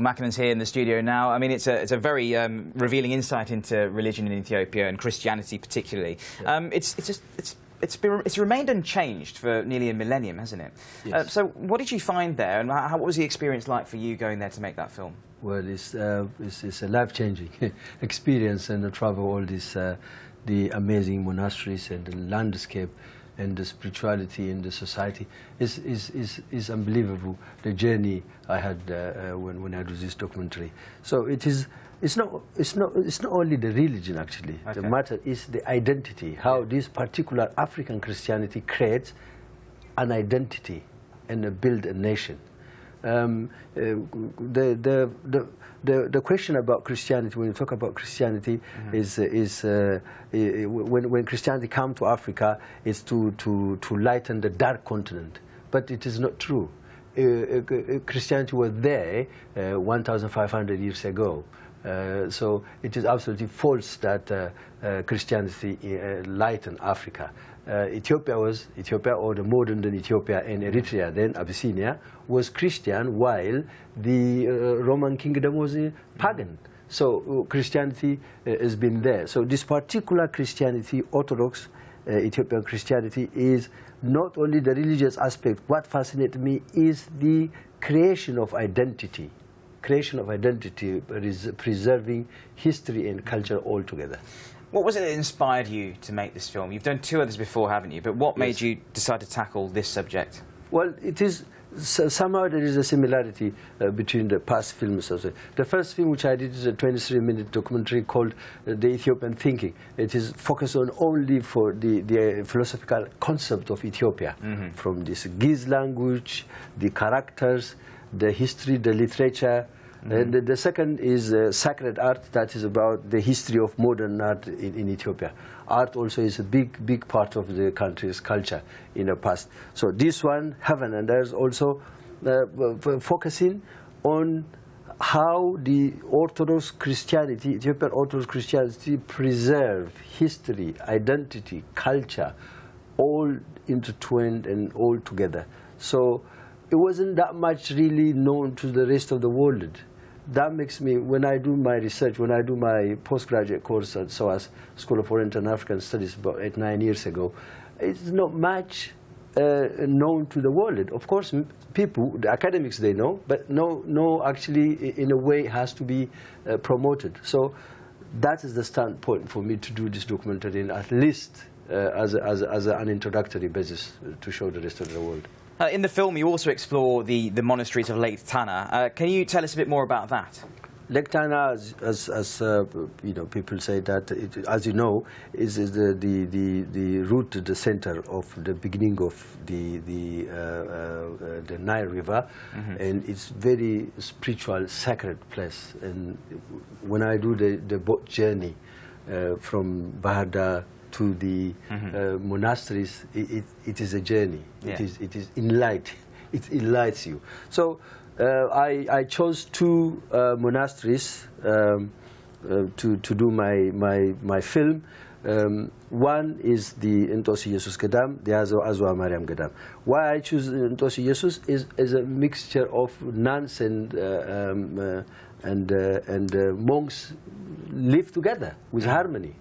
Mackonen's here in the studio now. I mean, it's a very revealing insight into religion in Ethiopia and Christianity particularly. Yeah. It's remained unchanged for nearly a millennium, hasn't it? Yes. So what did you find there, and what was the experience like for you going there to make that film? Well, it's a life-changing experience, and to travel all these the amazing monasteries and the landscape and the spirituality and the society is unbelievable. The journey I had when I do this documentary. So it's not only the religion actually. Okay. The matter is the identity. How this particular African Christianity creates an identity and build a nation. The question about Christianity, when you talk about Christianity, is when Christianity come to Africa, is to lighten the dark continent, but it is not true. Christianity was there 1,500 years ago. So it is absolutely false that Christianity lightened Africa. Ethiopia, or the modern day Ethiopia and Eritrea, then Abyssinia, was Christian, while the Roman kingdom was pagan. So Christianity has been there. So this particular Christianity, Orthodox Ethiopian Christianity, is not only the religious aspect. What fascinates me is the creation of identity. Creation of identity is preserving history and culture altogether. What was it that inspired you to make this film? You've done two others before, haven't you? But what made you decide to tackle this subject? Well, it is somehow there is a similarity between the past films. The first film which I did is a 23-minute documentary called The Ethiopian Thinking. It is focused on only for the philosophical concept of Ethiopia, from this Giz language, the characters, the history, the literature. And the second is sacred art, that is about the history of modern art in Ethiopia. Art also is a big part of the country's culture in the past. So this one, Heaven and Earth, also focusing on how the Orthodox Christianity, Ethiopian Orthodox Christianity, preserve history, identity, culture, all intertwined and all together. So it wasn't that much really known to the rest of the world. That makes me, when I do my research, when I do my postgraduate course at SOAS, School of Oriental and African Studies, about 8-9 years ago, it's not much known to the world. Of course, people, the academics, they know, but no, actually, in a way, has to be promoted. So that is the standpoint for me to do this documentary, and at least as an introductory basis to show the rest of the world. In the film, you also explore the monasteries of Lake Tana. Can you tell us a bit more about that? Lake Tana, as you know, people say that, as you know, is the root, the center of the beginning of the Nile River, and it's very spiritual, sacred place. And when I do the boat journey from Bahada to the monasteries, it is a journey. Yeah. It is enlightened. It enlightens you. So I chose two monasteries to do my film. One is the Ntosi Jesus Gedam, the Azwa Mariam Gedam. Why I choose Ntosi Jesus is a mixture of nuns and monks live together with harmony,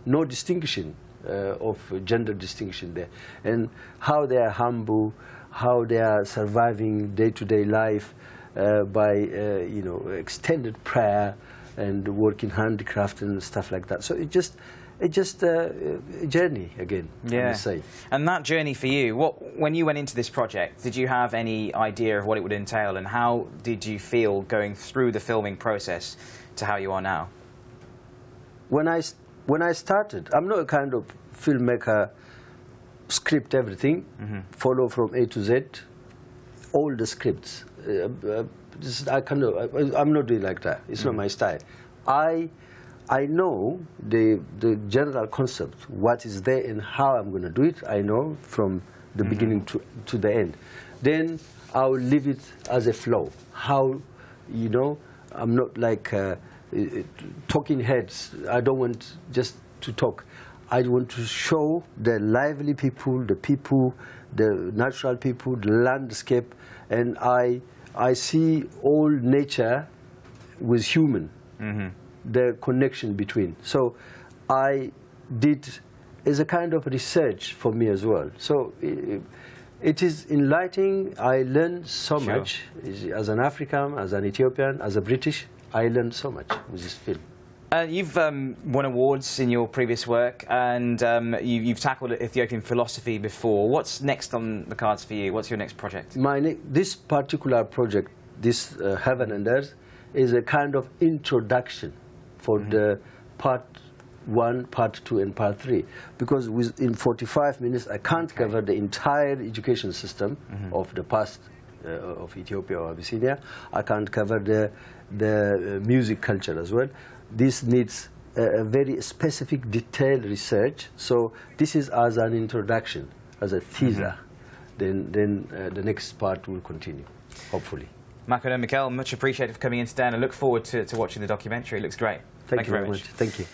no distinction of gender distinction there, and how they are humble, how they are surviving day-to-day life by you know, extended prayer and working handicraft and stuff like that. So it's just a journey again. Yeah. I must say. And that journey for you, when you went into this project, did you have any idea of what it would entail, and how did you feel going through the filming process to how you are now? When I started, I'm not a kind of filmmaker, script everything, follow from A to Z, all the scripts. I'm not doing like that. It's not my style. I know the general concept, what is there and how I'm going to do it. I know from the beginning to the end. Then I'll leave it as a flow. How, you know, I'm not like talking heads. I don't want just to talk. I want to show the lively people, the natural people, the landscape, and I see all nature with human, the connection between. So I did as a kind of research for me as well. So it is enlightening. I learned so much as an African, as an Ethiopian, as a British. I learned so much with this film. You've won awards in your previous work, and you've tackled Ethiopian philosophy before. What's next on the cards for you? What's your next project? This particular project, this Heaven and Earth, is a kind of introduction for the part 1, part 2, and part 3. Because within 45 minutes, I can't cover the entire education system of the past of Ethiopia or Abyssinia. I can't cover the music culture as well. This needs a very specific, detailed research. So this is as an introduction, as a teaser. Then the next part will continue, hopefully. Mackonen Michael, much appreciated for coming in today, and I look forward to watching the documentary. It looks great. Thank you very much. Thank you.